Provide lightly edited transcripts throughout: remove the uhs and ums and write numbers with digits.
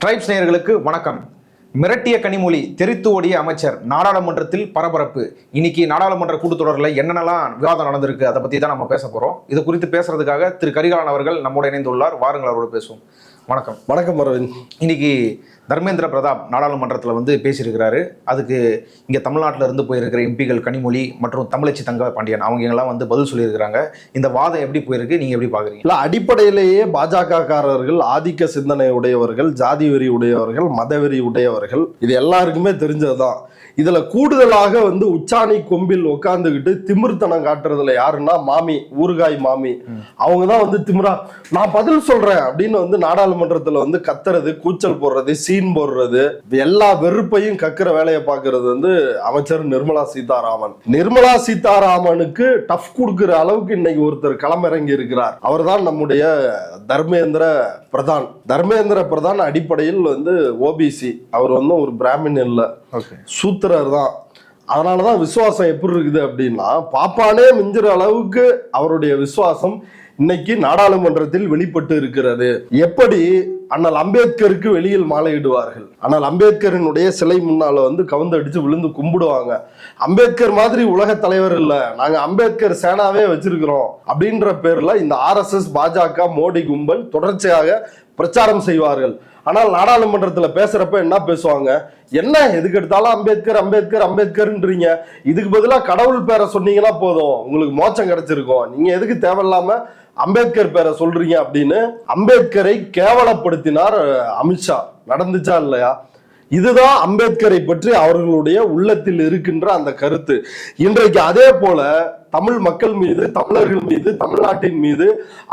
Tribes நேயர்களுக்கு வணக்கம். மிரட்டிய கனிமொழி, தெரித்து ஓடிய அமைச்சர், நாடாளுமன்றத்தில் பரபரப்பு. இன்னைக்கு நாடாளுமன்ற கூட்டத்தொடரில் என்னென்னலாம் விவாதம் நடந்திருக்கு அதை பற்றி தான் நம்ம பேச போகிறோம். இது குறித்து பேசுறதுக்காக திரு கரிகாலன் அவர்கள் நம்மோடு இணைந்துள்ளார். வாருங்கள், அவரோடு பேசுவோம். வணக்கம். வணக்கம் அரவிந்த். இன்னைக்கு தர்மேந்திர பிரதான் நாடாளுமன்றத்தில் பேசியிருக்கிறாரு. அதுக்கு இங்கே தமிழ்நாட்டில் இருந்து போயிருக்கிற எம்பிகள் கனிமொழி மற்றும் தமிழச்சி தங்கபாண்டியன் அவங்க எல்லாம் பதில் சொல்லியிருக்கிறாங்க. இந்த வாதம் எப்படி போயிருக்கு, நீங்க எப்படி பாக்குறீங்க? இல்லை, அடிப்படையிலேயே பாஜக காரர்கள் ஆதிக்க சிந்தனை உடையவர்கள், ஜாதி வெறி உடையவர்கள், மதவெறி உடையவர்கள், இது எல்லாருக்குமே தெரிஞ்சதுதான். இதுல கூடுதலாக உச்சாணி கொம்பில் உட்காந்துக்கிட்டு திமிர்த்தனம் காட்டுறதுல யாருன்னா மாமி, ஊறுகாய் மாமி. அவங்கதான் திமிரா நான் பதில் சொல்றேன் அப்படின்னு நாடாளுமன்றத்துல கத்துறது, கூச்சல் போடுறது, சீன் போடுறது, எல்லா வெறுப்பையும் கக்கிற வேலையை பார்க்கறது அமைச்சர் நிர்மலா சீதாராமன். நிர்மலா சீதாராமனுக்கு டஃப் கொடுக்கிற அளவுக்கு இன்னைக்கு ஒருத்தர் களமிறங்கி இருக்கிறார். அவர்தான் நம்முடைய தர்மேந்திர பிரதான். தர்மேந்திர பிரதான் அடிப்படையில் ஓபிசி. அவர் ஒரு பிராமின் இல்ல, சூத்திரர் தான். அதனாலதான் விசுவாசம் எப்படி இருக்குது அப்படின்னா, பாப்பானே மிஞ்சுற அளவுக்கு அவருடைய விசுவாசம் இன்னைக்கு நாடாளுமன்றத்தில் வெளிப்பட்டு இருக்கிறது. எப்படி அண்ணல் அம்பேத்கருக்கு வெளியில் மாலையிடுவார்கள், அண்ணல் அம்பேத்கரினுடைய சிலை முன்னால கவுந்து அடிச்சு விழுந்து கும்பிடுவாங்க. அம்பேத்கர் மாதிரி உலக தலைவர் இல்ல, நாங்க அம்பேத்கர் சேனாவே வச்சிருக்கிறோம் அப்படின்ற பேர்ல இந்த RSS, பாஜக, மோடி கும்பல் தொடர்ச்சியாக பிரச்சாரம் செய்வார்கள். ஆனால் நாடாளுமன்றத்துல பேசுறப்ப என்ன பேசுவாங்க, என்ன எதுக்கு எடுத்தாலும் அம்பேத்கர் அம்பேத்கர் அம்பேத்கர்ன்றீங்க, இதுக்கு பதிலாக கடவுள் பேரை சொன்னீங்கன்னா போதும், உங்களுக்கு மோட்சம் கிடைச்சிருக்கும், நீங்க எதுக்கு தேவையில்லாம அம்பேத்கர் பேரை சொல்றீங்க அப்படின்னு அம்பேத்கரை கேவலப்படுத்தினார் அமித்ஷா. நடந்துச்சா இல்லையா? இதுதான் அம்பேத்கரை பற்றி அவர்களுடைய உள்ளத்தில் இருக்கின்ற அந்த கருத்து. இன்றைக்கு அதே போல தமிழ் மக்கள் மீது, தமிழர்கள் மீது, தமிழ்நாட்டின் மீது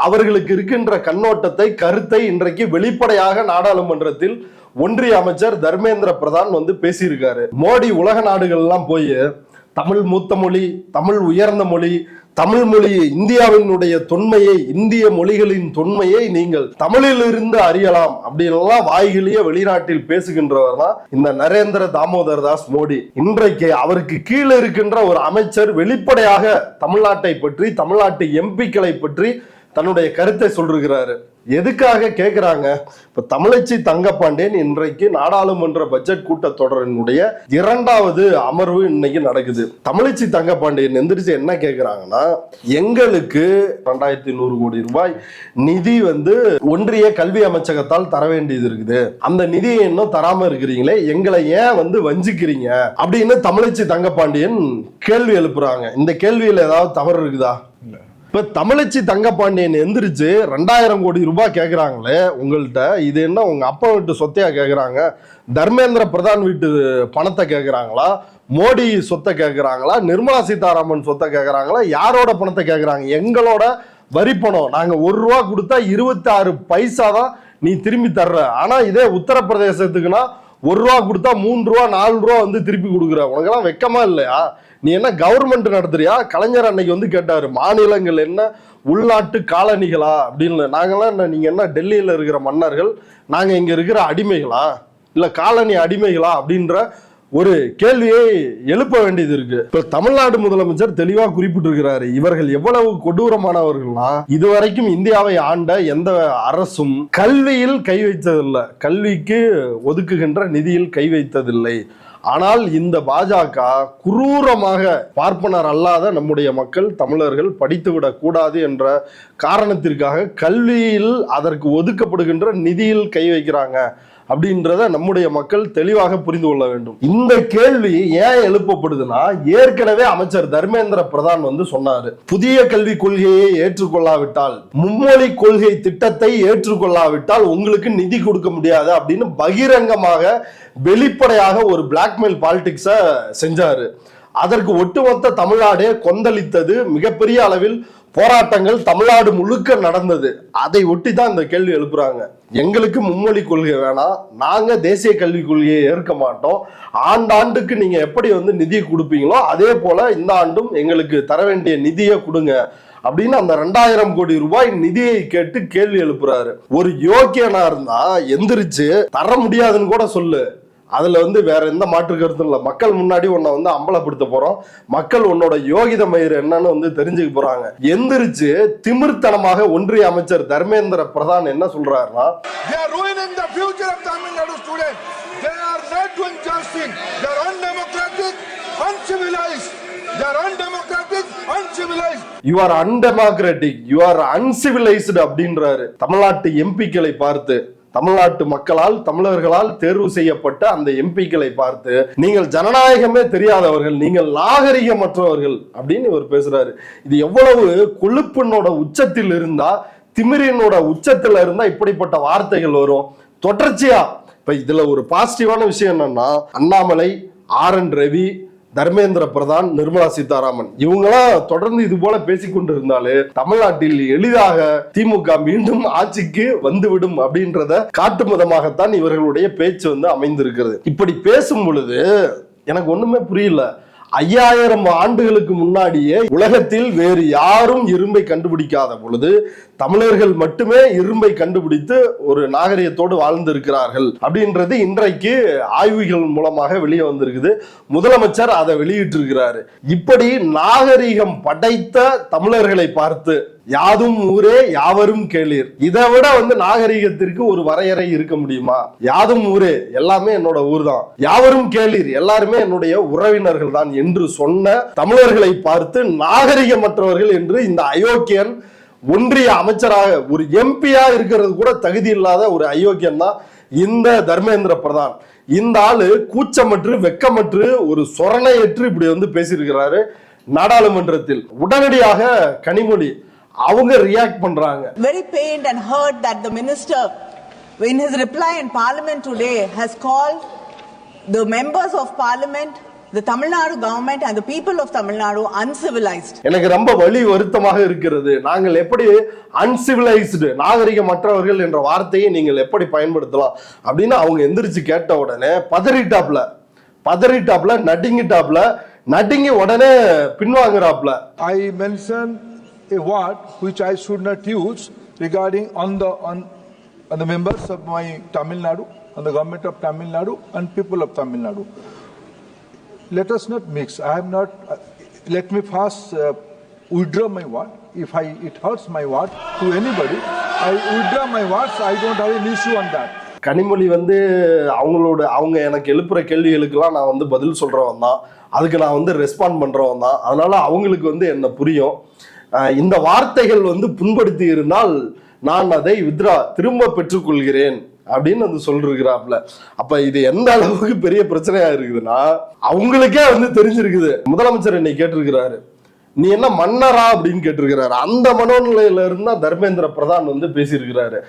அவர்களுக்கு இருக்கின்ற கண்ணோட்டத்தை, கருத்தை இன்றைக்கு வெளிப்படையாக நாடாளுமன்றத்தில் ஒன்றிய அமைச்சர் தர்மேந்திர பிரதான் பேசியிருக்காரு. மோடி உலக நாடுகள் எல்லாம் போய் தமிழ் மூத்த மொழி, தமிழ் உயர்ந்த மொழி, தமிழ் மொழியை, இந்தியாவினுடைய தொன்மையை, இந்திய மொழிகளின் தொன்மையை நீங்கள் தமிழில் இருந்து அறியலாம் அப்படின்லாம் வாய்களிலேயே வெளிநாட்டில் பேசுகின்றவர் தான் இந்த நரேந்திர தாமோதர் தாஸ் மோடி. இன்றைக்கு அவருக்கு கீழே இருக்கின்ற ஒரு அமைச்சர் வெளிப்படையாக தமிழ்நாட்டை பற்றி, தமிழ்நாட்டு எம்பிக்களை பற்றி தன்னுடைய கருத்தை சொல்றாரு. எதுக்காக கேட்கிறாங்க? இப்ப தமிழச்சி தங்கபாண்டியன் இன்றைக்கு நாடாளுமன்ற பட்ஜெட் கூட்டத்தொடரினுடைய 2வது அமர்வு இன்னைக்கு நடக்குது. தமிழச்சி தங்கபாண்டியன் எந்திரிச்சு என்ன கேட்கிறாங்கன்னா, எங்களுக்கு 2100 கோடி ரூபாய் நிதி ஒன்றிய கல்வி அமைச்சகத்தால் தர வேண்டியது இருக்குது, அந்த நிதியை இன்னும் தராம இருக்கிறீங்களே, எங்களை ஏன் வஞ்சிக்கிறீங்க அப்படின்னு தமிழச்சி தங்கபாண்டியன் கேள்வி எழுப்புறாங்க. இந்த கேள்வியில ஏதாவது தவறு இருக்குதா? இப்ப தமிழச்சி தங்கபாண்டியன் எந்திரிச்சு 2000 கோடி ரூபாய் கேட்கிறாங்களே உங்கள்கிட்ட, இது என்ன உங்க அப்பா வீட்டு சொத்தையா கேட்கிறாங்க? தர்மேந்திர பிரதான் வீட்டு பணத்தை கேட்கிறாங்களா? மோடி சொத்தை கேட்கிறாங்களா? நிர்மலா சீதாராமன் சொத்தை கேட்கிறாங்களா? யாரோட பணத்தை கேட்கிறாங்க? எங்களோட வரி பணம். நாங்க 1 ரூபா கொடுத்தா 26 பைசா தான் நீ திரும்பி தர்ற. ஆனா இதே உத்தரப்பிரதேசத்துக்குன்னா 1 ரூபா கொடுத்தா 3 ரூபா 4 ரூபா திருப்பி கொடுக்குற. உனக்கெல்லாம் வெக்கமா இல்லையா? நீ என்ன கவர்மெண்ட் நடத்துறியா? கலைஞர் அன்னைக்கு கேட்டாரு, மாநிலங்கள் என்ன உள்நாட்டு காலனிகளா அப்படின்னு. நாங்கெல்லாம் என்ன, நீங்க என்ன டெல்லியில இருக்கிற மன்னர்கள், நாங்க இங்க இருக்கிற அடிமைகளா, இல்ல காலனி அடிமைகளா அப்படின்ற ஒரு கேள்வியை எழுப்ப வேண்டியது இருக்கு. இப்ப தமிழ்நாடு முதலமைச்சர் தெளிவா குறிப்பிட்டிருக்கிறாரு, இவர்கள் எவ்வளவு கொடூரமானவர்கள்னா, இதுவரைக்கும் இந்தியாவை ஆண்ட எந்த அரசும் கல்வியில் கை வைத்ததில்லை, கல்விக்கு ஒதுக்குகின்ற நிதியில் கை வைத்ததில்லை. ஆனால் இந்த பாஜக குரூரமாக பார்ப்பனர் அல்லாத நம்முடைய மக்கள், தமிழர்கள் படித்துவிடக் கூடாது என்ற காரணத்திற்காக கல்வியில் அதற்கு ஒதுக்கப்படுகின்ற நிதியில் கை வைக்கிறாங்க அப்படின்றத நம்முடைய மக்கள் தெளிவாக புரிந்து கொள்ள வேண்டும். இந்த கேள்வி ஏன் எழுப்பப்படுதுன்னா, ஏற்கனவே அமைச்சர் தர்மேந்திர பிரதான் சொன்னாரு, புதிய கல்விக் கொள்கையை ஏற்றுக்கொள்ளாவிட்டால், மும்மொழி கொள்கை திட்டத்தை ஏற்றுக்கொள்ளாவிட்டால் உங்களுக்கு நிதி கொடுக்க முடியாது அப்படின்னு பகிரங்கமாக வெளிப்படையாக ஒரு பிளாக்மெயில் பாலிடிக்ஸ செஞ்சாரு. அதற்கு ஒட்டுமொத்த தமிழ்நாடே கொந்தளித்தது. மிகப்பெரிய அளவில் போராட்டங்கள் தமிழ்நாடு முழுக்க நடந்தது. அதை ஒட்டி தான் இந்த கேள்வி எழுப்புறாங்க. எங்களுக்கு மும்மொழி கொள்கை வேணாம், நாங்க தேசிய கல்விக் கொள்கையை ஏற்க மாட்டோம், ஆண்டாண்டுக்கு நீங்க எப்படி நிதி கொடுப்பீங்களோ அதே போல இந்த ஆண்டும் எங்களுக்கு தர வேண்டிய நிதியை கொடுங்க அப்படின்னு அந்த 2000 கோடி ரூபாய் நிதியை கேட்டு கேள்வி எழுப்புறாரு. ஒரு யோக்கியனா இருந்தா எந்திரிச்சு தர முடியாதுன்னு கூட சொல்லு, அதுல வேற எந்த மாற்று கருத்தும் இல்லை. மக்கள் முன்னாடி உன்னை அம்பலப்படுத்த போறோம், மக்கள் உன்னோட யோகித மயிர் என்னன்னு தெரிஞ்சுக்க போறாங்க. எந்திரிச்சு திமிர்த்தனமாக ஒன்றிய அமைச்சர் தர்மேந்திர பிரதான் என்ன சொல்றாருன்னா, uncivilized. You are undemocratic, you are uncivilised அப்படின்றாரு. தமிழ்நாட்டு எம்பிக்களை பார்த்து, தமிழ்நாட்டு மக்களால் தமிழர்களால் தேர்வு செய்யப்பட்ட அந்த எம்பிக்களை பார்த்து, நீங்கள் ஜனநாயகமே தெரியாதவர்கள், நீங்கள் நாகரிகமற்றவர்கள் அப்படின்னு இவர் பேசுறாரு. இது எவ்வளவு கொழுப்பினோட உச்சத்தில் இருந்தா, திமிரினோட உச்சத்துல இருந்தா இப்படிப்பட்ட வார்த்தைகள் வரும் தொடர்ச்சியா. இப்ப இதுல ஒரு பாசிட்டிவான விஷயம் என்னன்னா, அண்ணாமலை, RN ரவி, தர்மேந்திர பிரதான், நிர்மலா சீதாராமன் இவங்கெல்லாம் தொடர்ந்து இது போல பேசிக்கொண்டு இருந்தாலே தமிழ்நாட்டில் எளிதாக திமுக மீண்டும் ஆட்சிக்கு வந்துவிடும் அப்படின்றத காட்டும் விதமாகத்தான் இவர்களுடைய பேச்சு அமைந்திருக்கிறது. இப்படி பேசும் பொழுது எனக்கு ஒண்ணுமே புரியல. 5000 ஆண்டுகளுக்கு முன்னாடியே உலகத்தில் வேறு யாரும் இரும்பை கண்டுபிடிக்காத பொழுது தமிழர்கள் மட்டுமே இரும்பை கண்டுபிடித்து ஒரு நாகரிகத்தோடு வாழ்ந்திருக்கிறார்கள் அப்படின்றது இன்றைக்கு ஆய்வுகள் மூலமாக வெளியே வந்திருக்குது. முதலமைச்சர் அதை வெளியிட்டிருக்கிறாரு. இப்படி நாகரிகம் படைத்த தமிழர்களை பார்த்து யாதும் ஊரே யாவரும் கேளீர், இதை விட நாகரிகத்திற்கு ஒரு வரையறை இருக்க முடியுமா? யாதும் ஊரே, எல்லாமே என்னோட ஊர் தான். யாவரும் கேளீர், எல்லாருமே என்னுடைய உறவினர்கள் தான் என்று சொன்ன தமிழர்களை பார்த்து நாகரிகமற்றவர்கள் என்று இந்த அயோக்கியன் ஒன்றிய அமைச்சராக ஒரு எம்பியா இருக்கிறது கூட தகுதி இல்லாத ஒரு அயோக்கியன் தான் இந்த தர்மேந்திர பிரதான். இந்த ஆளு கூச்சமற்று வெக்கமற்று ஒரு சொரணையற்று இப்படி பேசியிருக்கிறாரு நாடாளுமன்றத்தில். உடனடியாக கனிமொழி அவங்க ரியாக்ட் பண்றாங்க. Very pained and hurt that the minister in his reply in parliament today has called the members of parliament, the Tamil Nadu government and the people of Tamil Nadu uncivilized. எனக்கு ரொம்ப வலி வருத்தமாக இருக்கிறது. நாங்கள் எப்படி uncivilised, நாகரிகமற்றவர்கள் என்ற வார்த்தையை நீங்கள் எப்படி பயன்படுத்தலாம் அப்படின்னு அவங்க எந்திரிச்சு கேட்ட உடனே பதறிட்டாப்ல, நடுங்கி உடனே பின்வாங்குறாப்ல. I mentioned a word which I should not use regarding on the members of my Tamil Nadu, on the government of Tamil Nadu and people of Tamil Nadu. Let us not mix. I have not. Let me first withdraw my word. If it hurts my word to anybody, I withdraw my words. I don't have an issue on that. Kanimozhi அவங்க எனக்கு எழுப்புற கேள்விகளுக்கெல்லாம் நான் பதில் சொல்றவன் தான். அதுக்கு நான் ரெஸ்பாண்ட் பண்றவன் தான். அதனால அவங்களுக்கு என்ன புரியும். இந்த வார்த்தைகள் புண்படுத்தி இருந்தால் நான் அதை திரும்ப பெற்றுக்கொள்கிறேன் அப்படின்னு சொல்லிருக்கிறாப்ல. அப்ப இது எந்த அளவுக்கு பெரிய பிரச்சனையா இருக்குதுன்னா அவங்களுக்கே தெரிஞ்சிருக்குது. முதலமைச்சர் என்னை கேட்டிருக்கிறாரு, நீ என்ன மன்னரா அப்படின்னு கேட்டிருக்கிறாரு. அந்த மனோநிலையில இருந்தா தர்மேந்திர பிரதான் பேசியிருக்கிறாரு.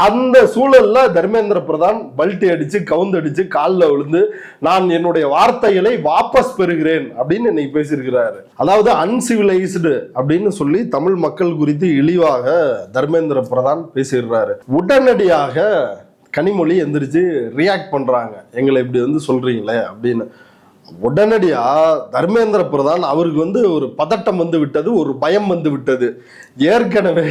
அந்த சூழல்ல தர்மேந்திர பிரதான் பல்ட்டி அடிச்சு கவுந்தடிச்சு காலில் விழுந்து நான் என்னுடைய வார்த்தைகளை வாபஸ் பெறுகிறேன் அப்படின்னு இன்னைக்கு பேசியிருக்கிறாரு. அதாவது அன்சிவிலைஸ்டு அப்படின்னு சொல்லி தமிழ் மக்கள் குறித்து இழிவாக தர்மேந்திர பிரதான் பேசிடுறாரு. உடனடியாக கனிமொழி எந்திரிச்சு ரியாக்ட் பண்றாங்க, எங்களை இப்படி சொல்றீங்களே அப்படின்னு. உடனடியா தர்மேந்திர பிரதான் அவருக்கு ஒரு பதட்டம் விட்டது, ஒரு பயம் விட்டது. ஏற்கனவே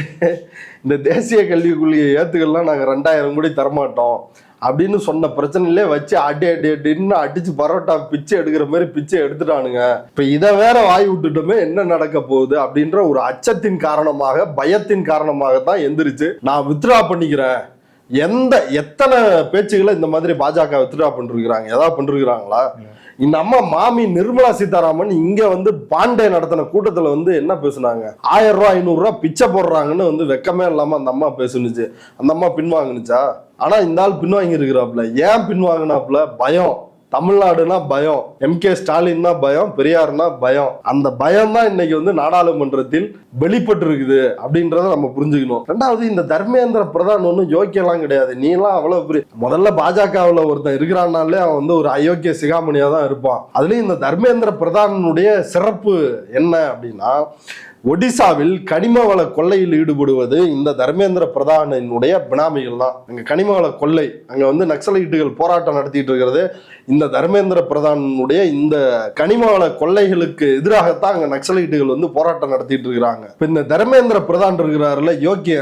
இந்த தேசிய கல்விக் கொள்கையை ஏத்துக்கலாம், நாங்க 2000 கோடி தரமாட்டோம் அப்படின்னு சொன்ன பிரச்சனையிலே வச்சு அடின்னு அடிச்சு பரோட்டா பிச்சை எடுக்கிற மாதிரி பிச்சை எடுத்துட்டானுங்க. இப்ப இதை வேற வாய் விட்டுட்டோமே, என்ன நடக்க போகுது அப்படின்ற ஒரு அச்சத்தின் காரணமாக, பயத்தின் காரணமாக தான் எந்திரிச்சு நான் வித்ட்ரா பண்ணிக்கிறேன். எத்தனை பேச்சுகளை இந்த மாதிரி பாஜக வித்ட்ரா பண்ணிருக்கிறாங்க? ஏதாவது பண்ணிருக்கிறாங்களா? இந்த அம்மா மாமி நிர்மலா சீதாராமன் இங்க பாண்டே நடத்தின கூட்டத்துல என்ன பேசுனாங்க? 1000 ரூபாய் 500 ரூபாய் பிச்சை போடுறாங்கன்னு வெக்கமே இல்லாம அந்த அம்மா பேசுனுச்சு. அந்த அம்மா பின்வாங்குனுச்சா? ஆனா இந்த ஆள் பின்வாங்கி இருக்கிறாப்ல. ஏன் பின்வாங்கினாப்ல? பயம். தமிழ்நாடுனா பயம், MK ஸ்டாலின்னா பயம், பெரியார்னா பயம். அந்த பயம் தான் இன்னைக்கு நாடாளுமன்றத்தில் வெளிப்பட்டு இருக்குது அப்படின்றத நம்ம புரிஞ்சுக்கணும். ரெண்டாவது, இந்த தர்மேந்திர பிரதான் ஒன்றும் யோக்கியெல்லாம் கிடையாது. நீ எல்லாம் அவ்வளவு பெரிய, முதல்ல பாஜகவில் ஒருத்தன் இருக்கிறான்னாலே அவன் ஒரு அயோக்கிய சிகாமணியா தான் இருப்பான். அதுலயும் இந்த தர்மேந்திர பிரதானுடைய சிறப்பு என்ன அப்படின்னா, ஒடிசாவில் கனிம வள கொள்ளையில் ஈடுபடுவது இந்த தர்மேந்திர பிரதானினுடைய பினாமிகள் தான். அங்க கனிம வள கொள்ளை, அங்க நக்சலைட்டுகள் போராட்டம் நடத்திட்டு இருக்கிறது இந்த தர்மேந்திர பிரதானுடைய இந்த கனிம வள கொள்ளைகளுக்கு எதிராகத்தான் அங்க நக்சலைட்டுகள் போராட்டம் நடத்திட்டு இருக்கிறாங்க. இப்ப இந்த தர்மேந்திர பிரதான் இருக்கிறாருல யோக்கிய,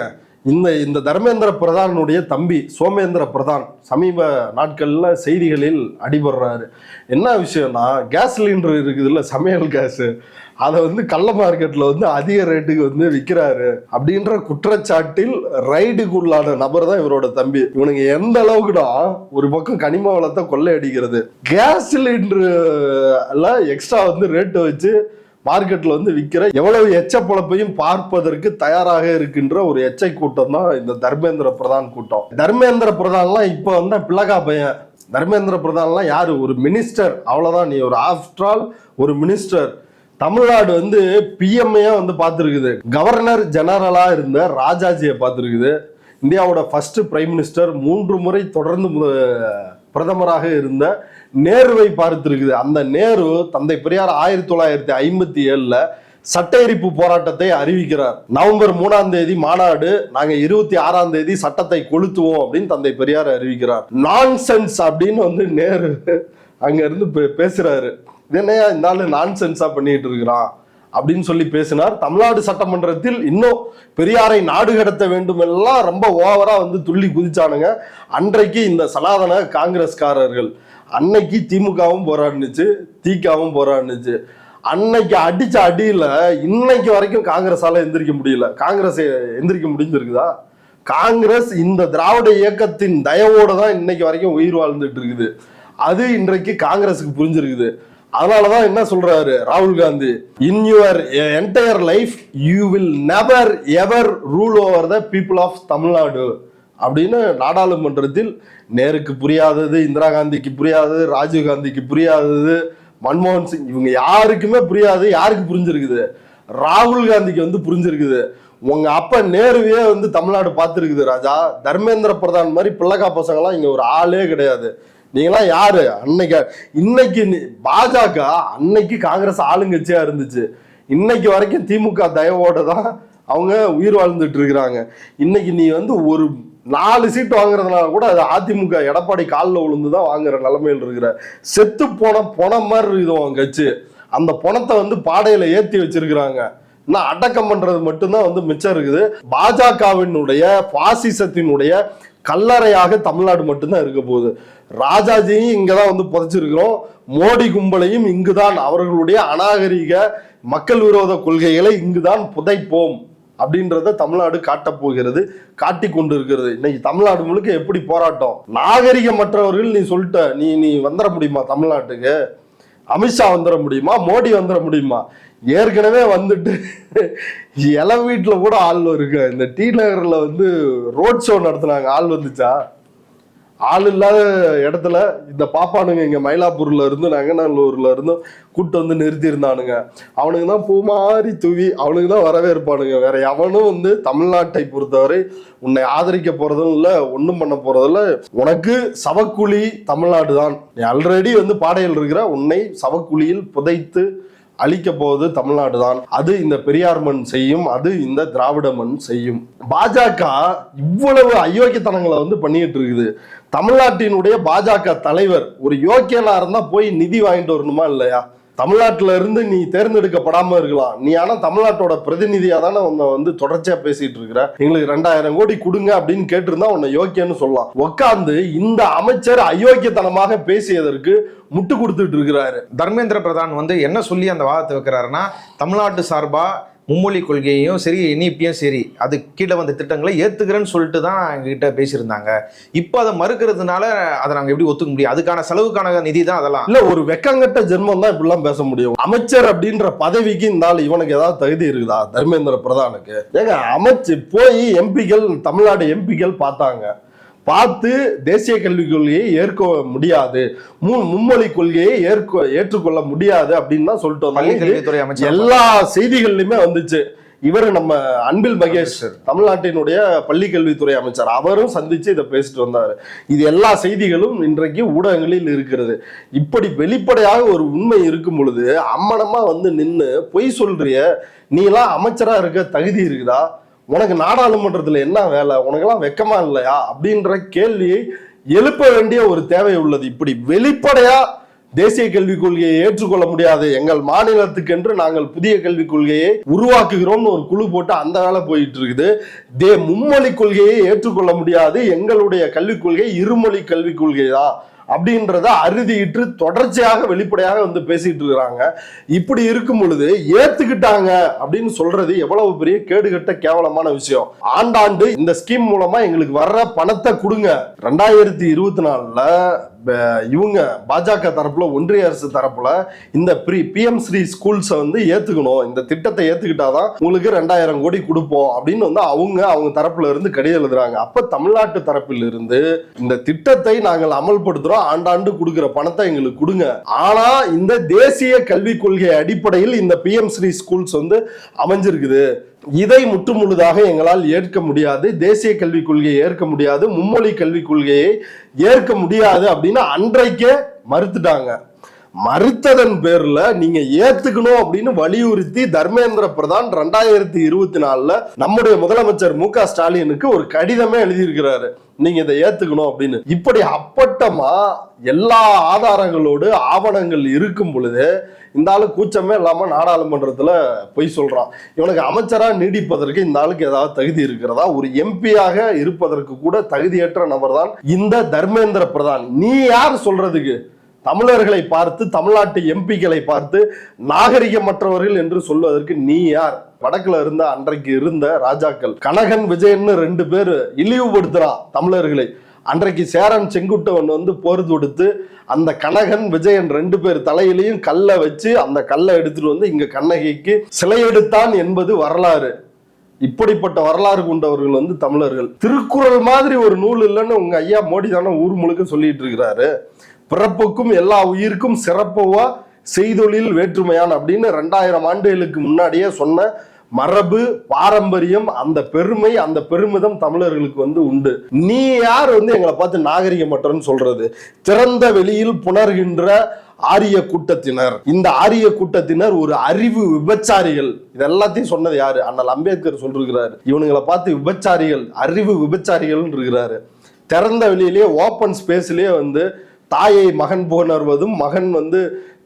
இந்த தர்மேந்திர பிரதானுடைய தம்பி சோமேந்திர பிரதான் சமீப நாட்கள்ல செய்திகளில் அடிபடுறாரு. என்ன விஷயம்னா, கேஸ் சிலிண்டர் இருக்குதுல்ல, சமையல் கேஸ், அதை கள்ள மார்க்கெட்ல அதிக ரேட்டுக்கு விற்கிறாரு அப்படின்ற குற்றச்சாட்டில் ரைடுக்குள்ளான நபர் தான் இவரோட தம்பி. இவனுங்க எந்த அளவுக்குடா ஒரு பக்கம் கனிம வளத்தை கொள்ளை அடிக்கிறது, கேஸ் சிலிண்டர்ல எக்ஸ்ட்ரா ரேட்டு வச்சு மார்க்கெட்ல வந்து விற்கிற எவ்வளவு எச்ச பொழப்பையும் பார்ப்பதற்கு தயாராக இருக்கின்ற ஒரு எச்சை கூட்டம் தான் இந்த தர்மேந்திர பிரதான் கூட்டம். தர்மேந்திர பிரதான்லாம் இப்ப வந்து பிளகா பையன். தர்மேந்திர பிரதான்லாம் யாரு? ஒரு மினிஸ்டர், அவ்வளவுதான். நீ ஒரு ஆஃப்டர் ஆல் ஒரு மினிஸ்டர். தமிழ்நாடு வந்து பிஎம்ஏ வந்து பார்த்துருக்குது. கவர்னர் ஜெனரலா இருந்த ராஜாஜியை பார்த்துருக்குது. இந்தியாவோட ஃபர்ஸ்ட் பிரைம் மினிஸ்டர், 3 முறை தொடர்ந்து பிரதமராக இருந்த நேருவை பார்த்திருக்குது. அந்த நேரு தந்தை பெரியார் 1957 சட்ட எரிப்பு போராட்டத்தை அறிவிக்கிறார். நவம்பர் 3ஆம் தேதி மாநாடு, நாங்க 26ஆம் தேதி சட்டத்தை கொளுத்துவோம் அப்படின்னு தந்தை பெரியார் அறிவிக்கிறார். நான்சென்ஸ் அப்படின்னு வந்து நேரு அங்க இருந்து பேசுறாரு. இது என்னையா இந்த ஆளு நான்சென்ஸா பண்ணிட்டு இருக்கிறான் அப்படின்னு சொல்லி பேசினார். தமிழ்நாடு சட்டமன்றத்தில் இன்னும் பெரியாரை நாடு கடத்த வேண்டும் எல்லாம் ரொம்ப ஓவரா வந்து துள்ளி குதிச்சானுங்க. அன்றைக்கு இந்த சனாதன காங்கிரஸ்காரர்கள், அன்னைக்கு திமுகவும் போராடினுச்சு, திகாவும் போராடினுச்சு. அன்னைக்கு அடிச்ச அடியில இன்னைக்கு வரைக்கும் காங்கிரஸால எந்திரிக்க முடியல. காங்கிரஸ் எந்திரிக்க முடிஞ்சிருக்குதா? காங்கிரஸ் இந்த திராவிட இயக்கத்தின் தயவோட தான் இன்னைக்கு வரைக்கும் உயிர் வாழ்ந்துட்டு இருக்குது. அது இன்றைக்கு காங்கிரஸுக்கு புரிஞ்சிருக்குது. அதனாலதான் என்ன சொல்றாரு ராகுல் Gandhi, in your entire life you will never ever rule over the people of Tamil Nadu அப்படின்னு நாடாளுமன்றத்தில் நேருக்கு புரியாதது, இந்திரா காந்திக்கு புரியாதது, ராஜீவ் காந்திக்கு புரியாதது, மன்மோகன் சிங், இவங்க யாருக்குமே புரியாது. யாருக்கு புரிஞ்சிருக்குது? ராகுல் காந்திக்கு வந்து புரிஞ்சிருக்குது. உங்க அப்ப நேருவே வந்து தமிழ்நாடு பார்த்துருக்குது ராஜா. தர்மேந்திர பிரதான் மாதிரி பிள்ளைக்கா பசங்களாம் இங்க ஒரு ஆளே கிடையாது. நீங்களாம் யாரு? இன்னைக்கு பாஜக அன்னைக்கு காங்கிரஸ் ஆளுங்கட்சியா இருந்துச்சு. இன்னைக்கு வரைக்கும் திமுக தயவோட தான் அவங்க உயிர் வாழ்ந்துட்டு இருக்கிறாங்க. இன்னைக்கு நீ வந்து ஒரு 4 சீட் வாங்குறதுனால கூட அது அதிமுக எடப்பாடி காலில் விழுந்துதான் வாங்குற நிலைமையில் இருக்கிற. செத்து போன பொணம் மாதிரி இருக்குது உன் கட்சி. அந்த பொணத்தை வந்து பாடையில ஏற்றி வச்சிருக்கிறாங்க. நான் அடக்கம் பண்றது மட்டும்தான் வந்து மிச்சம் இருக்குது. பாஜகவினுடைய பாசிசத்தினுடைய கல்லறையாக தமிழ்நாடு மட்டும்தான் இருக்க போகுது. ராஜாஜியும் இங்கதான் வந்து புதைச்சிருக்கிறோம். மோடி கும்பலையும் இங்குதான், அவர்களுடைய அநாகரிக மக்கள் விரோத கொள்கைகளை இங்குதான் புதைப்போம் அப்படின்றத தமிழ்நாடு காட்டப் போகிறது, காட்டி கொண்டு இருக்கிறது. இன்னைக்கு தமிழ்நாடு முழுக்க எப்படி போராட்டம். நாகரிகமற்றவர்கள் நீ சொல்லிட்ட, நீ வந்துட முடியுமா தமிழ்நாட்டுக்கு? அமித்ஷா வந்துட முடியுமா? மோடி வந்துட முடியுமா? ஏற்கனவே வந்துட்டு இல வீட்டுல கூட ஆள் இருக்கு. இந்த டி நகர்ல வந்து ரோட் ஷோ நடத்தினாங்க. ஆள் வந்துச்சா? ஆள் இல்லாத இடத்துல இந்த பாப்பானுங்க இங்க மயிலாப்பூர்ல இருந்து நங்கநல்லூர்ல இருந்து கூட்டு வந்து நிறுத்தி இருந்தானுங்க. அவனுக்கு தான் பூ மாறி தூவி அவனுக்கு தான் வரவேற்பானுங்க. வேற எவனும் வந்து தமிழ்நாட்டை பொறுத்தவரை உன்னை ஆதரிக்க போறதும் இல்லை, ஒன்றும் பண்ண போறதும் இல்லை. உனக்கு சவக்குழி தமிழ்நாடு தான். நீ ஆல்ரெடி வந்து பாடையில் இருக்கிற, உன்னை சவக்குழியில் புதைத்து அழிக்க போவது தமிழ்நாடு தான். அது இந்த பெரியார் மண் செய்யும், அது இந்த திராவிட மண் செய்யும். பாஜக இவ்வளவு அயோக்கியத்தனங்களை வந்து பண்ணிட்டு இருக்குது. தமிழ்நாட்டினுடைய பாஜக தலைவர் ஒரு யோக்கியனா இருந்தா போய் நிதி வாங்கிட்டு வரணுமா இல்லையா? தமிழ்நாட்டில இருந்து நீ தேர்ந்தெடுக்கப்படாம இருக்கலாம். நீ ஆனா தமிழ்நாட்டோட பிரதிநிதியா தானே உன்னை வந்து தொடர்ச்சியா பேசிட்டு இருக்கிற. எங்களுக்கு 2000 கோடி கொடுங்க அப்படின்னு கேட்டிருந்தா உன்னை யோக்கியன்னு சொல்லலாம். உட்கார்ந்து இந்த அமைச்சர் அயோக்கியத்தனமாக பேசியதற்கு முட்டு கொடுத்துட்டு இருக்கிறாரு. தர்மேந்திர பிரதான் வந்து என்ன சொல்லி அந்த வாதத்தை வைக்கிறாருன்னா, தமிழ்நாட்டு சார்பா மும்மொழி கொள்கையும் சரி, என்இபியும் சரி, அது கீழே வந்த திட்டங்களை ஏத்துக்கிறேன்னு சொல்லிட்டு தான் எங்ககிட்ட பேசியிருந்தாங்க. இப்போ அதை மறுக்கிறதுனால அதை நாங்கள் எப்படி ஒத்துக்க முடியும்? அதுக்கான செலவுக்கான நிதி தான் அதெல்லாம். இல்ல, ஒரு வெக்கங்கட்ட ஜென்மம் தான் இப்படிலாம் பேச முடியும். அமைச்சர் அப்படின்ற பதவிக்கு இந்த ஆள் இவனுக்கு ஏதாவது தகுதி இருக்குதா? தர்மேந்திர பிரதானுக்கு ஏங்க அமைச்சு போய் எம்பிக்கள், தமிழ்நாடு எம்பிக்கள் பார்த்து தேசிய கல்விக் கொள்கையை ஏற்க முடியாது, மும்மொழி கொள்கையை ஏற்றுக்கொள்ள முடியாது அப்படின்னு தான் சொல்லிட்டு வந்தாங்க. எல்லா செய்திகள்லயுமே வந்துச்சு. இவர் நம்ம அன்பில் மகேஷ், தமிழ்நாட்டினுடைய பள்ளிக்கல்வித்துறை அமைச்சர், அவரும் சந்திச்சு இதை பேசிட்டு வந்தாரு. இது எல்லா செய்திகளும் இன்றைக்கு ஊடகங்களில் இருக்கிறது. இப்படி வெளிப்படையாக ஒரு உண்மை இருக்கும் பொழுது அம்மனமா வந்து நின்று பொய் சொல்றிய, நீ எல்லாம் அமைச்சரா இருக்க தகுதி இருக்குதா? உனக்கு நாடாளுமன்றத்தில் என்ன வேலை? உனக்கெல்லாம் வெக்கமா இல்லையா அப்படின்ற கேள்வியை எழுப்ப வேண்டிய ஒரு தேவை உள்ளது. இப்படி வெளிப்படையா தேசிய கல்விக் கொள்கையை ஏற்றுக்கொள்ள முடியாது, எங்கள் மாநிலத்துக்கு என்று நாங்கள் புதிய கல்விக் கொள்கையை உருவாக்குகிறோம்னு ஒரு குழு போட்டு அந்த வேலை போயிட்டு இருக்குது. மும்மொழி கொள்கையை ஏற்றுக்கொள்ள முடியாது, எங்களுடைய கல்விக் கொள்கை இருமொழி கல்விக் கொள்கை தான் அப்படின்றத அறுதியிட்டு தொடர்ச்சியாக வெளிப்படையாக வந்து பேசிட்டு இருக்கிறாங்க. இப்படி இருக்கும் பொழுது ஏத்துக்கிட்டாங்க அப்படின்னு சொல்றது எவ்வளவு பெரிய கேடுகட்ட கேவலமான விஷயம். ஆண்டாண்டு இந்த ஸ்கீம் மூலமா எங்களுக்கு வர்ற பணத்தை கொடுங்க. 2024ல இவங்க பாஜக தரப்புல, ஒன்றிய அரசு தரப்புல இந்த PM ஸ்ரீ ஸ்கூல்ஸை வந்து ஏத்துக்கணும், இந்த திட்டத்தை ஏத்துக்கிட்டாதான் உங்களுக்கு 2000 கோடி கொடுப்போம் அப்படின்னு வந்து அவங்க தரப்புல இருந்து கடிதம் எழுதுறாங்க. அப்ப தமிழ்நாட்டு தரப்பில் இருந்து இந்த திட்டத்தை நாங்கள் அமல்படுத்துறோம், ஆண்டாண்டு கொடுக்கிற பணத்தை எங்களுக்கு கொடுங்க. ஆனா இந்த தேசிய கல்விக் கொள்கை அடிப்படையில் இந்த PM ஸ்ரீ ஸ்கூல்ஸ் வந்து அமைஞ்சிருக்குது. இதை முற்றுமுழுதாக எங்களால் ஏற்க முடியாது, தேசிய கல்விக் கொள்கையை ஏற்க முடியாது, மும்மொழி கல்விக் கொள்கையை ஏற்க முடியாது அப்படின்னு அன்றைக்கே மறுத்துட்டாங்க. மறுத்ததன் பேர்ல நீங்க ஏத்துக்கணும் அப்படின்னு வலியுறுத்தி தர்மேந்திர பிரதான் 2024ல நம்முடைய முதலமைச்சர் மு.க. ஸ்டாலினுக்கு ஒரு கடிதமே எழுதியிருக்கிறாரு, நீங்க இதை ஏத்துக்கணும் அப்படின்னு. இப்படி அப்பட்டமா எல்லா ஆதாரங்களோடு ஆவணங்கள் இருக்கும் பொழுது இந்த ஆளு கூச்சமே இல்லாம நாடாளுமன்றத்துல பொய் சொல்றான். இவனுக்கு அமைச்சரா நீடிப்பதற்கு இந்த ஆளுக்கு ஏதாவது தகுதி இருக்கிறதா? ஒரு எம்பியாக இருப்பதற்கு கூட தகுதியற்ற நபர் தான் இந்த தர்மேந்திர பிரதான். நீ யார் சொல்றதுக்கு? தமிழர்களை பார்த்து, தமிழ்நாட்டு எம்பிக்களை பார்த்து நாகரிகமற்றவர்கள் என்று சொல்வதற்கு நீ யார்? வடக்குல இருந்த அன்றைக்கு இருந்த ராஜாக்கள் கனகன், விஜயன்னு 2 பேர் இழிவுபடுத்துறான் தமிழர்களை. அன்றைக்கு சேரன் செங்குட்டவன் வந்து போர் தொடுத்து அந்த கனகன், விஜயன் 2 பேர் தலையிலையும் கல்லை வச்சு அந்த கல்லை எடுத்துட்டு வந்து இங்க கண்ணகிக்கு சிலை எடுத்தான் என்பது வரலாறு. இப்படிப்பட்ட வரலாறு கொண்டவர்கள் வந்து தமிழர்கள். திருக்குறள் மாதிரி ஒரு நூல் இல்லைன்னு உங்க ஐயா மோடி தானே ஊர் முழுக்க சொல்லிட்டு இருக்கிறாரு. பிறப்புக்கும் எல்லா உயிருக்கும் சிறப்புவா செய்தொழில் வேற்றுமையான் அப்படின்னு 2000 ஆண்டுகளுக்கு முன்னாடியே சொன்ன மரபு, பாரம்பரியம், அந்த பெருமை, அந்த பெருமிதம் தமிழர்களுக்கு வந்து உண்டு. நீ யார் வந்து எங்களை பார்த்து நாகரிகமற்றன்னு சொல்றது? திறந்த வெளியில் புணர்கின்ற ஆரிய கூட்டத்தினர், இந்த ஆரிய கூட்டத்தினர் ஒரு அறிவு விபச்சாரிகள். இது எல்லாத்தையும் சொன்னது யாரு? அண்ணல் அம்பேத்கர் சொல்லிருக்கிறாரு, இவனுங்களை பார்த்து விபச்சாரிகள், அறிவு விபச்சாரிகள் இருக்கிறாரு. திறந்த வெளியிலேயே ஓப்பன் ஸ்பேஸ்லயே வந்து தாயை மகன் புணர்வதும், மகன் வந்து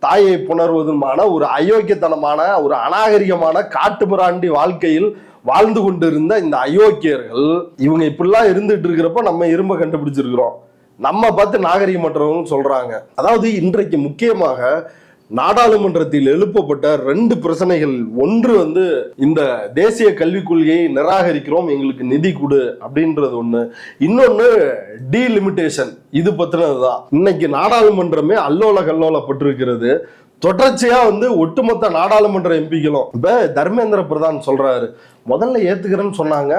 தாயை புணர்வதுமான ஒரு அயோக்கியத்தனமான, ஒரு அநாகரிகமான காட்டுமிராண்டி வாழ்க்கையில் வாழ்ந்து கொண்டிருந்த இந்த அயோக்கியர்கள் இவங்க இப்படிலாம் இருந்துட்டு இருக்கிறப்ப நம்ம இரும்ப கண்டுபிடிச்சிருக்கிறோம். நம்ம பார்த்து நாகரிகமற்றவங்க சொல்றாங்க. அதாவது இன்றைக்கு முக்கியமாக நாடாளுமன்றத்தில் எழுப்பப்பட்ட 2 பிரச்சனைகள். ஒன்று வந்து இந்த தேசிய கல்விக் கொள்கையை நிராகரிக்கிறோம், எங்களுக்கு நிதி கொடு அப்படின்றது ஒண்ணு. இன்னொன்னு டீலிமிட்டேஷன், இது பத்தினதுதான். இன்னைக்கு நாடாளுமன்றமே அல்லோல கல்லோலப்பட்டிருக்கிறது. தொடர்ச்சியா வந்து ஒட்டுமொத்த நாடாளுமன்ற எம்பிக்களும் இப்ப தர்மேந்திர பிரதான் சொல்றாரு, முதல்ல ஏத்துக்கிறேன்னு சொன்னாங்க,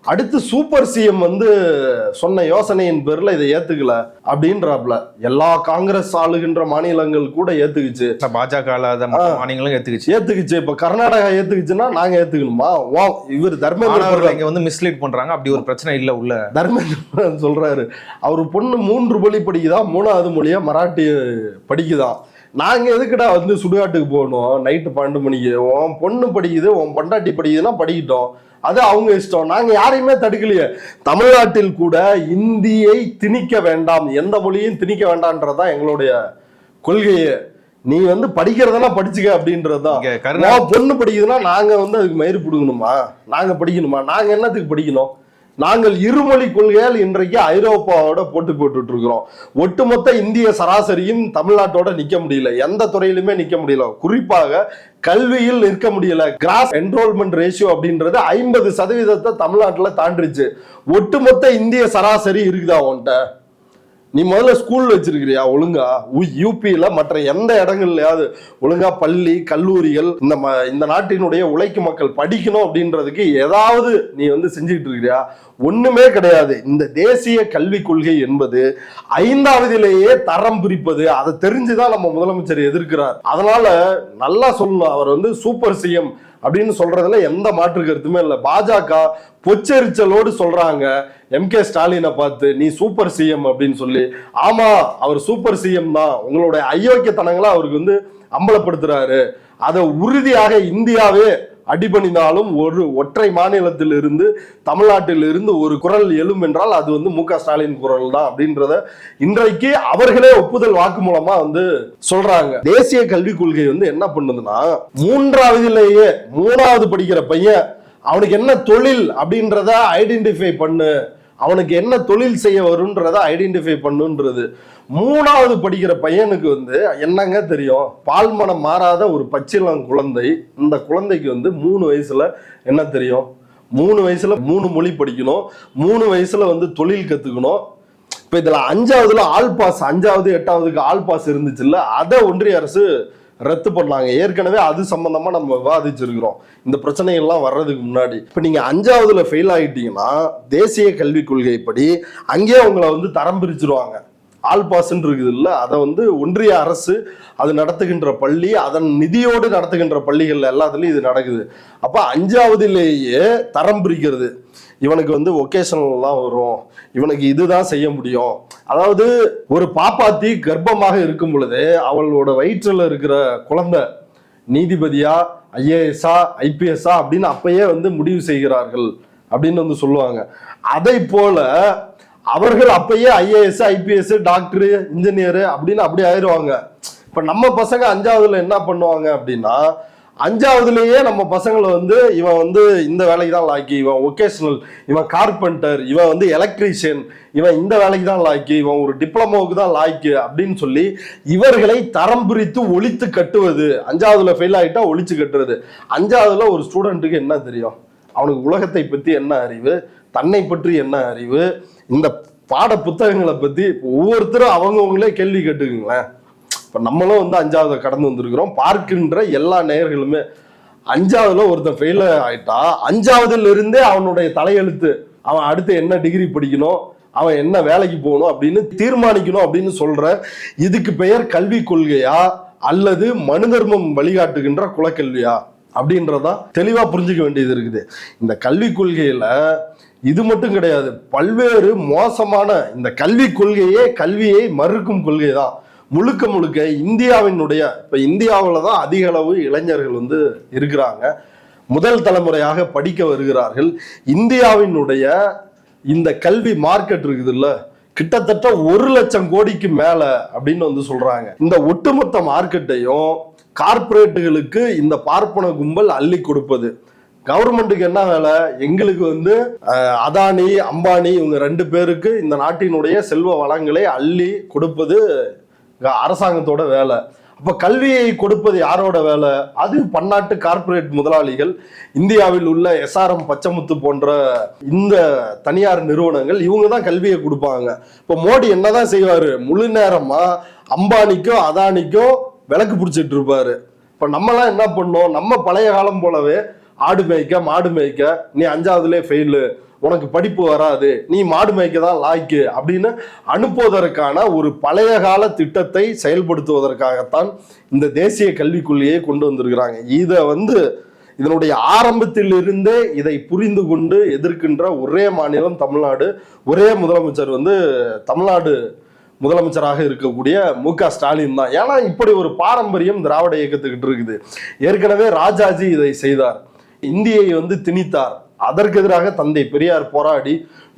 அடுத்து சூப்பர் சிஎம் வந்து சொன்ன யோசனையின் பேர்ல இதை ஏத்துக்கல அப்படின்றாப்ல. எல்லா காங்கிரஸ் ஆளுகின்ற மாநிலங்கள் கூட ஏத்துக்குச்சு, பாஜக மாநிலங்களும் ஏத்துக்குச்சு. இப்ப கர்நாடகா ஏத்துக்குச்சுன்னா நாங்க ஏத்துக்கணுமா? இவர் தர்மேந்திர இங்க வந்து மிஸ்லீட் பண்றாங்க, அப்படி ஒரு பிரச்சனை இல்ல. உள்ள தர்மேந்திர சொல்றாரு, அவரு பொண்ணு 3 மொழி படிக்குதான், 3வது மொழியா மராட்டி படிக்குதான். நாங்க எதுக்குடா வந்து சுடுகாட்டுக்கு போகணும் நைட்டு 12 மணிக்கு? உன் பொண்ணு படிக்குது, உன் பொண்டாட்டி படிக்குதுன்னா படிக்கட்டும், அது அவங்க இஷ்டம், நாங்க யாரையுமே தடுக்கலையே. தமிழ்நாட்டில் கூட இந்தியை திணிக்க வேண்டாம், எந்த மொழியும் திணிக்க வேண்டாம்ன்றதுதான் எங்களுடைய கொள்கையே. நீ வந்து படிக்கிறதெல்லாம் படிச்சுக்க அப்படின்றதுதான். பொண்ணு படிக்குதுன்னா நாங்க வந்து அதுக்கு மயிறு பிடுங்கணுமா? நாங்க படிக்கணுமா? நாங்க என்னத்துக்கு படிக்கணும்? நாங்கள் இருமொழி கொள்கையால் இன்றைக்கு ஐரோப்பாவோட போட்டுட்டு இருக்கிறோம். ஒட்டுமொத்த இந்திய சராசரியும் தமிழ்நாட்டோட நிக்க முடியல, எந்த துறையிலுமே நிக்க முடியல, குறிப்பாக கல்வியில் நிற்க முடியல. கிராஸ் என்ரோல்மெண்ட் ரேஷியோ அப்படின்றது 50% தமிழ்நாட்டுல தாண்டிருச்சு. ஒட்டுமொத்த இந்திய சராசரி இருக்குதா உன்ட்ட? நீ முதல்ல ஸ்கூல் வச்சிருக்கிறியா ஒழுங்கா? யூபியில மற்ற எந்த இடங்கள்லயாவது ஒழுங்கா பள்ளி, கல்லூரிகள், இந்த நாட்டினுடைய உழைக்கும் மக்கள் படிக்கணும் அப்படின்றதுக்கு ஏதாவது நீ வந்து செஞ்சுக்கிட்டு இருக்கிறியா? ஒண்ணுமே கிடையாது. இந்த தேசிய கல்விக் கொள்கை என்பது 5வதிலேயே தரம் பிரிப்பது, அதை தெரிஞ்சுதான் நம்ம முதலமைச்சர் எதிர்க்கிறார். அதனால நல்லா சொல்லணும், அவர் வந்து சூப்பர் சிஎம் அப்படின்னு சொல்றதுல எந்த மாற்று கருத்துமே இல்லை. பாஜக பொச்சரிச்சலோடு சொல்றாங்க எம்.கே. ஸ்டாலினை பார்த்து, நீ சூப்பர் சிஎம் அப்படின்னு சொல்லி. ஆமா, அவர் சூப்பர் சிஎம் தான், உங்களுடைய அயோக்கியத்தனங்களை அவருக்கு வந்து அம்பலப்படுத்துறாரு. அதை உறுதியாக இந்தியாவே அடிபணிந்தாலும் ஒரு ஒற்றை மாநிலத்தில் இருந்து, தமிழ்நாட்டில் இருந்து ஒரு குரல் எழும் என்றால் அது வந்து மு.க. ஸ்டாலின் குரல் தான் அப்படின்றத இன்றைக்கு அவர்களே ஒப்புதல் வாக்கு மூலமா வந்து சொல்றாங்க. தேசிய கல்விக் கொள்கை வந்து என்ன பண்ணுதுன்னா, 3வது படிக்கிற பையன் அவனுக்கு என்ன தொழில் அப்படின்றத ஐடென்டிஃபை பண்ணு அவனுக்கு என்ன தொழில் செய்ய வரும்ன்றதை ஐடென்டிஃபை பண்ணுன்றது. 3வது படிக்கிற பையனுக்கு வந்து என்னங்க தெரியும்? பால்மனம் மாறாத ஒரு பச்சிளம் குழந்தை, இந்த குழந்தைக்கு வந்து 3 வயசுல என்ன தெரியும்? 3 வயசுல 3 மொழி படிக்கணும், 3 வயசுல வந்து தொழில் கத்துக்கணும். இப்ப இதுல 5வதுல ஆல் பாஸ், 5வது 8வதுக்கு ஆல் பாஸ் இருந்துச்சுல்ல, அதை ஒன்றிய அரசு ரத்து பண்ணாங்க. ஏற்கனவே அது சம்பந்தமா நம்ம விவாதிச்சிருக்கிறோம் இந்த பிரச்சனைகள்லாம் வர்றதுக்கு முன்னாடி. இப்ப நீங்க 5வதுல ஃபெயில் ஆகிட்டீங்கன்னா தேசிய கல்விக் கொள்கைப்படி அங்கேயே உங்களை வந்து தரம் பிரிச்சிருவாங்க. ஆல் பாஸ்ன்னு இருக்குது இல்ல, அதை வந்து ஒன்றிய அரசு அது நடத்துகின்ற பள்ளி, அதன் நிதியோடு நடத்துகின்ற பள்ளிகள் எல்லாத்துலயும் இது நடக்குது. அப்ப 5வதுலேயே தரம் பிரிக்கிறது. இவனுக்கு வந்து ஒகேஷனல் தான் வரும், இவனுக்கு இதுதான் செய்ய முடியும். அதாவது ஒரு பாப்பாத்தி கர்ப்பமாக இருக்கும் பொழுது அவளோட வயிற்றுல இருக்கிற குழந்தை நீதிபதியா, ஐஏஎஸ்ஆ, ஐபிஎஸ்ஆ அப்படின்னு அப்பயே வந்து முடிவு செய்கிறார்கள் அப்படின்னு வந்து சொல்லுவாங்க. அதை போல அவர்கள் அப்பயே ஐஏஎஸ், ஐபிஎஸ், டாக்டர், இன்ஜினியர் அப்படின்னு அப்படி ஆயிடுவாங்க. இப்ப நம்ம பசங்க 5வதுல என்ன பண்ணுவாங்க அப்படின்னா, 5வதுலயே நம்ம பசங்களை வந்து இவன் வந்து இந்த வேலைக்கு தான் லாக்கி, இவன் ஒகேஷனல், இவன் கார்பெண்டர், இவன் வந்து எலக்ட்ரீஷியன், இவன் இந்த வேலைக்கு தான் லாக்கி, இவன் ஒரு டிப்ளமோவுக்கு தான் லாக்கி அப்படின்னு சொல்லி இவர்களை தரம் பிரித்து ஒழித்து கட்டுவது. 5வதுல ஃபெயில் ஆகிட்டா ஒழிச்சு கட்டுறது. 5வதுல ஒரு ஸ்டூடெண்ட்டுக்கு என்ன தெரியும்? அவனுக்கு உலகத்தை பற்றி என்ன அறிவு, தன்னை பற்றி என்ன அறிவு, இந்த பாட புத்தகங்களை பற்றி ஒவ்வொருத்தரும் அவங்கவுங்களே கேள்வி கேட்டுக்குங்களேன். இப்போ நம்மளும் வந்து 5வதை கடந்து வந்திருக்கிறோம். பார்க்கின்ற எல்லா நேயர்களுமே 5வதுல ஒருத்தன் ஃபெயில் ஆயிட்டா 5வதுல இருந்தே அவனுடைய தலையெழுத்து, அவன் அடுத்து என்ன டிகிரி படிக்கணும், அவன் என்ன வேலைக்கு போகணும் அப்படின்னு தீர்மானிக்கணும் அப்படின்னு சொல்ற. இதுக்கு பெயர் கல்விக் கொள்கையா அல்லது மனு தர்மம் வழிகாட்டுகின்ற குலக்கல்வியா அப்படின்றதா தெளிவா புரிஞ்சுக்க வேண்டியது இருக்குது. இந்த கல்விக் கொள்கையில இது மட்டும் கிடையாது, பல்வேறு மோசமான இந்த கல்விக் கொள்கையே கல்வியை மறுக்கும் கொள்கை தான். முழுக்க முழுக்க இந்தியாவினுடைய, இப்ப இந்தியாவில் தான் அதிக அளவு இளைஞர்கள் வந்து இருக்கிறாங்க, முதல் தலைமுறையாக படிக்க வருகிறார்கள். இந்தியாவினுடைய இந்த கல்வி மார்க்கெட் இருக்குது இல்ல, கிட்டத்தட்ட 1 லட்சம் கோடிக்கு மேல அப்படின்னு வந்து சொல்றாங்க. இந்த ஒட்டுமொத்த மார்க்கெட்டையும் கார்பரேட்டுகளுக்கு இந்த பார்ப்பன கும்பல் அள்ளி கொடுப்பது. கவர்மெண்ட்டுக்கு என்ன வேலை? எங்களுக்கு வந்து அதானி, அம்பானி இவங்க 2 பேருக்கு இந்த நாட்டினுடைய செல்வ வளங்களை அள்ளி கொடுப்பது அரசாங்கத்தோட வேலை. அப்ப கல்வியை கொடுப்பது யாரோட வேலை? அது பன்னாட்டு கார்பரேட் முதலாளிகள், இந்தியாவில் உள்ள SRM, பச்சைமுத்து போன்ற இந்த தனியார் நிறுவனங்கள், இவங்க தான் கல்வியை கொடுப்பாங்க. இப்ப மோடி என்னதான் செய்வாரு? முழு நேரமா அம்பானிக்கும் அதானிக்கும் விளக்கு பிடிச்சிட்டு இருப்பாரு. இப்ப நம்மலாம் என்ன பண்ணோம்? நம்ம பழைய காலம் போலவே ஆடு மேய்க்க, மாடு மேய்க்க, நீ 5வதுலே ஃபெயிலு, உனக்கு படிப்பு வராது, நீ மாடு மேய்க்க தான் லாய்க்கு அப்படின்னு அனுப்புவதற்கான ஒரு பழைய கால திட்டத்தை செயல்படுத்துவதற்காகத்தான் இந்த தேசிய கல்விக் கொள்கையை கொண்டு வந்திருக்கிறாங்க. இதை வந்து இதனுடைய ஆரம்பத்தில் இருந்தே இதை புரிந்து கொண்டு எதிர்க்கின்ற ஒரே மாநிலம் தமிழ்நாடு. ஒரே முதலமைச்சர் வந்து தமிழ்நாடு முதலமைச்சராக இருக்கக்கூடிய மு.க. ஸ்டாலின் தான். ஏன்னா இப்படி ஒரு பாரம்பரியம் திராவிட இயக்கத்துக்கிட்டு இருக்குது. ஏற்கனவே ராஜாஜி இதை செய்தார், இந்தியை வந்து திணித்தார். அதற்கு எதிராக தந்தை பெரியார் போராடி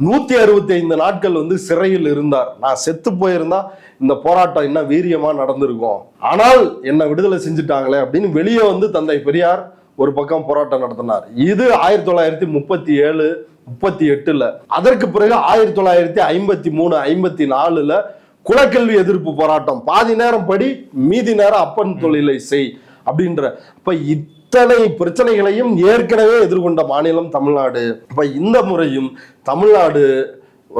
165 நாட்கள் வந்து சிறையில் இருந்தார். நான் செத்து போயிருந்தா இந்த போராட்டம் இன்னும் வீரியமா நடந்திருக்கும், ஆனால் என்ன விடுதலை செஞ்சுட்டாங்களே அப்படின்னு வெளியே வந்து தந்தை பெரியார் ஒரு பக்கம் போராட்டம் நடத்தினார். இது 1937, 38. அதற்கு பிறகு 1953, 54 குலக்கல்வி எதிர்ப்பு போராட்டம். பாதி நேரம் படி, மீதி நேரம் அப்பன் தொழிலை செய் அப்படின்ற. அப்ப இத்தனை பிரச்சனைகளையும் ஏற்கனவே எதிர்கொண்ட மாநிலம் தமிழ்நாடு. இப்ப இந்த முறையும் தமிழ்நாடு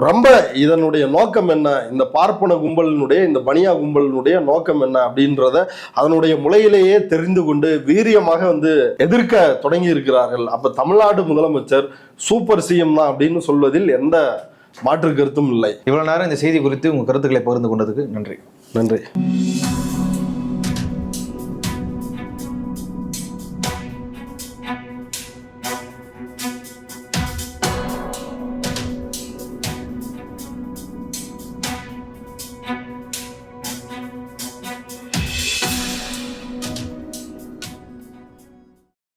ரொம்ப இதனுடைய நோக்கம் என்ன, இந்த பார்ப்பன கும்பலினுடைய, இந்த பனியா கும்பலினுடைய நோக்கம் என்ன அப்படின்றத அதனுடைய முளையிலேயே தெரிந்து கொண்டு வீரியமாக வந்து எதிர்க்க தொடங்கி இருக்கிறார்கள். அப்ப தமிழ்நாடு முதலமைச்சர் சூப்பர் சிஎம் தான் அப்படின்னு சொல்வதில் எந்த மாற்று கருத்தும் இல்லை. இவ்வளவு நேரம் இந்த செய்தி குறித்து உங்க கருத்துக்களை பகிர்ந்து கொண்டதுக்கு நன்றி. நன்றி.